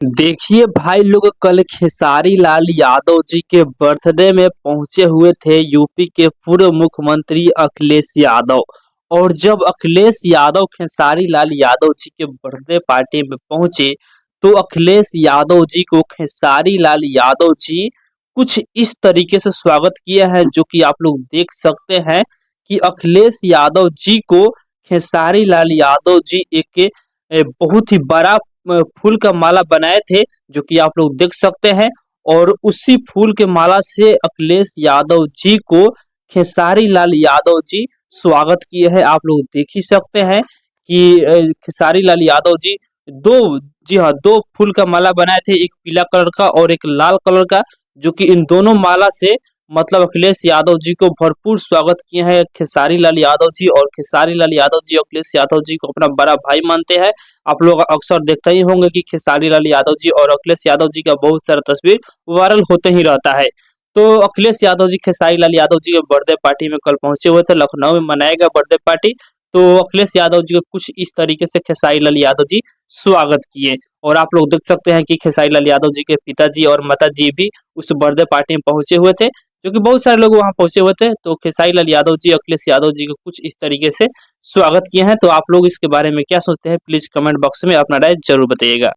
देखिए भाई लोग, कल खेसारी लाल यादव जी के बर्थडे में पहुंचे हुए थे यूपी के पूर्व मुख्यमंत्री अखिलेश यादव। और जब अखिलेश यादव खेसारी लाल यादव जी के बर्थडे पार्टी में पहुंचे तो अखिलेश यादव जी को खेसारी लाल यादव जी कुछ इस तरीके से स्वागत किया है, जो कि आप लोग देख सकते हैं कि अखिलेश यादव जी को खेसारी लाल यादव जी एक बहुत ही बड़ा फूल का माला बनाए थे, जो कि आप लोग देख सकते हैं। और उसी फूल के माला से अखिलेश यादव जी को खेसारी लाल यादव जी स्वागत किए हैं। आप लोग देख ही सकते हैं कि खेसारी लाल यादव जी दो जी हाँ, दो फूल का माला बनाए थे, एक पीला कलर का और एक लाल कलर का, जो कि इन दोनों माला से मतलब अखिलेश यादव जी को भरपूर स्वागत किए हैं खेसारी लाल यादव जी। और खेसारी लाल यादव जी अखिलेश यादव जी को अपना बड़ा भाई मानते हैं। आप लोग अक्सर देखते ही होंगे कि खेसारी लाल यादव जी और अखिलेश यादव जी का बहुत सारा तस्वीर वायरल होते ही रहता है। तो अखिलेश यादव जी खेसारी लाल यादव जी के बर्थडे पार्टी में कल पहुंचे हुए थे। लखनऊ में मनाया गया बर्थडे पार्टी। तो अखिलेश यादव जी को कुछ इस तरीके से खेसारी लाल यादव जी स्वागत किए। और आप लोग देख सकते हैं कि खेसारी लाल यादव जी के पिताजी और माताजी भी उस बर्थडे पार्टी में पहुंचे हुए थे, जो कि बहुत सारे लोग वहां पहुंचे हुए थे। तो खेसारी लाल यादव जी अखिलेश यादव जी को कुछ इस तरीके से स्वागत किए हैं। तो आप लोग इसके बारे में क्या सोचते हैं, प्लीज कमेंट बॉक्स में अपना राय जरूर बताइएगा।